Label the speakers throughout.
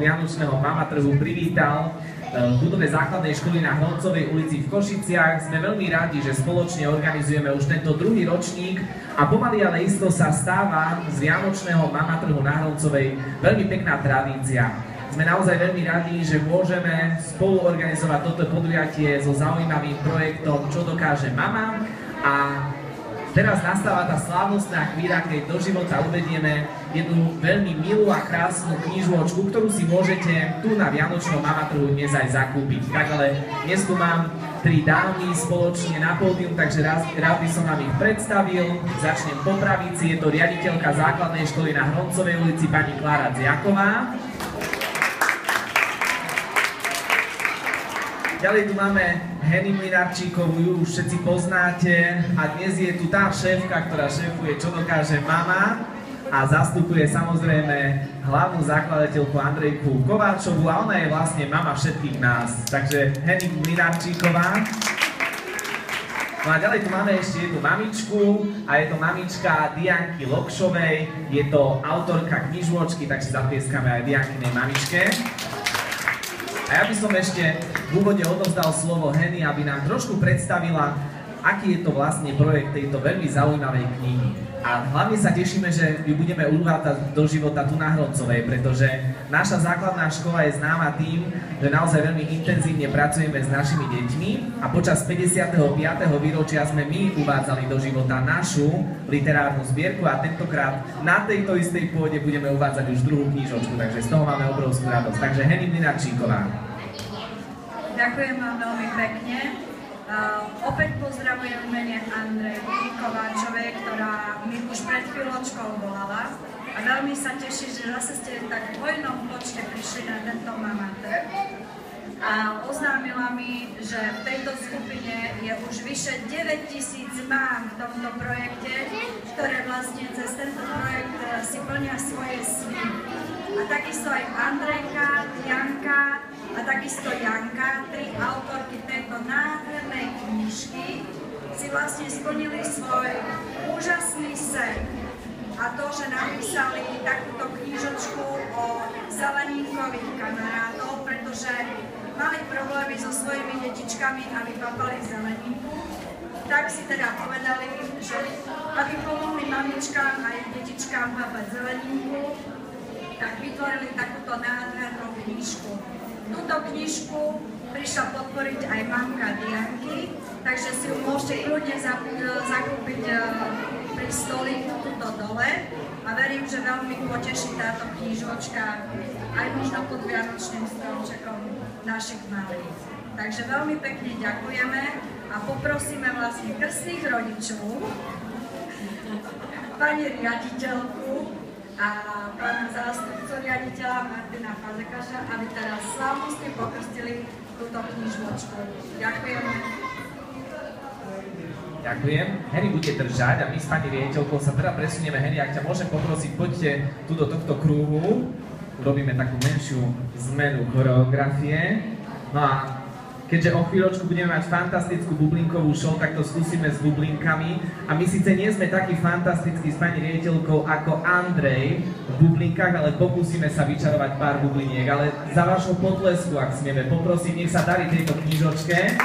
Speaker 1: Vianočného mama trhu privítal v budove základnej školy na Hroncovej ulici v Košiciach. Sme veľmi radi, že spoločne organizujeme už tento druhý ročník a pomaly ale isto sa stáva z Vianočného mama trhu na Hroncovej veľmi pekná tradícia. Sme naozaj veľmi radi, že môžeme spolu organizovať toto podujatie so zaujímavým projektom Čo dokáže mama a teraz nastáva tá slávnostná chvíľa, keď do života uvedieme jednu veľmi milú a krásnu knižočku, ktorú si môžete tu na Vianočnom mama trhu dnes aj zakúpiť. Tak ale dnes tu mám tri dámy spoločne na pódium, takže rád by som vám ich predstavil. Začnem po pravici, je to riaditeľka základnej školy na Hroncovej ulici pani Klára Dziaková. Ďalej tu máme Heny Mlynarčíkovú, ju už všetci poznáte a dnes je tu tá šéfka, ktorá šéfuje Čo dokáže mama a zastupuje samozrejme hlavnú zakladateľku Andrejku Kováčovú a ona je vlastne mama všetkých nás. Takže Heny Mlynarčíková. No a ďalej tu máme ešte jednu mamičku a je to mamička Dianky Lokšovej, je to autorka knižôčky, tak si zapieskame aj Diankynej mamičke. A ja by som ešte v úvode odovzdal slovo Heny, aby nám trošku predstavila, aký je to vlastne projekt tejto veľmi zaujímavej knihy. A hlavne sa tešíme, že ju budeme uvádzať do života tu na Hroncovej, pretože naša základná škola je známa tým, že naozaj veľmi intenzívne pracujeme s našimi deťmi a počas 55. výročia sme my uvádzali do života našu literárnu zbierku a tentokrát na tejto istej pôde budeme uvádzať už druhú knižočku, takže z toho máme obrovskú radosť. Takže Heny Mlynarčíková.
Speaker 2: Ďakujem vám veľmi pekne. Opäť pozdravujem v mene Andrejky Kováčovej, ktorá mi už pred chvíľočkou volala. A veľmi sa teší, že zase ste tak v hojnom počte prišli na tento mama trh. A oznámila mi, že v tejto skupine je už vyše 9000 mám v tomto projekte, ktoré vlastne cez tento projekt si plnia svoje sny. A takisto aj Andrejka, Janka a takisto Janka, tri autorky tejto nádhernej knižky, si vlastne splnili svoj úžasný sen. A to, že napísali takúto knižočku o zeleninkových kamarátov, pretože mali problémy so svojimi detičkami, aby papali zeleninku, tak si teda povedali, že aby pomohli mamičkám a ich detičkám papať zeleninku, tak vytvorili takúto nádhernú knižku. Túto knižku prišla podporiť aj mamka Dianky, takže si ju môžete kľudne zakúpiť pri stolíku tuto dole a verím, že veľmi poteší táto knižočka aj možno pod vianočným stromčekom našich malých. Takže veľmi pekne ďakujeme a poprosíme vlastne krstných rodičov, pani riaditeľku a pána zástupcu riaditeľa Martina Fazekaša, aby teraz slávnostne pokrstili túto knižočku. Ďakujeme.
Speaker 1: Ďakujem. Heny bude držať a my s pani riaditeľkou sa teda presunieme. Heny, ak ťa môžem poprosiť, poďte tu do tohto kruhu. Urobíme takú menšiu zmenu choreografie. No a keďže o chvíľočku budeme mať fantastickú bublinkovú show, tak to skúsime s bublinkami. A my síce nie sme takí fantastickí s pani riaditeľkou ako Andrej v bublinkách, ale pokúsime sa vyčarovať pár bubliniek. Ale za vašu potlesku, ak smieme poprosiť, nech sa darí tejto knižočke.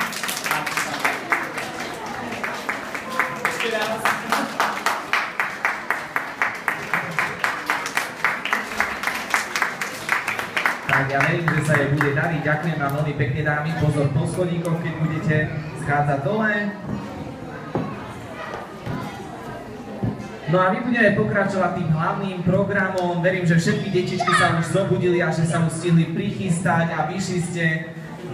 Speaker 1: Tak ja verím, že sa jej bude dariť. Ďakujem vám veľmi pekne, dámy. Pozor po schodíkoch, keď budete schádzať dole. No a my budeme pokračovať tým hlavným programom. Verím, že všetky detičky sa už zobudili a že sa už stihli prichystať a vyšli ste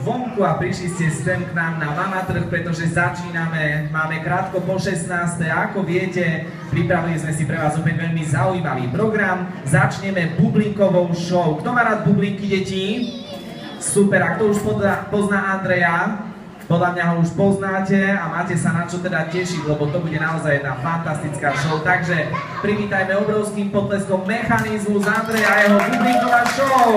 Speaker 1: vonku a prišli ste sem k nám na mama trh, pretože začíname, máme krátko po 16. A ako viete, pripravili sme si pre vás opäť veľmi zaujímavý program. Začneme bublinkovou show. Kto má rád bublinky, deti? Super, a kto už pozná Andreja? Podľa mňa ho už poznáte a máte sa na čo teda tešiť, lebo to bude naozaj jedna fantastická show. Takže privítajme obrovským potleskom Mechanizmus Andreja a jeho bublinková show!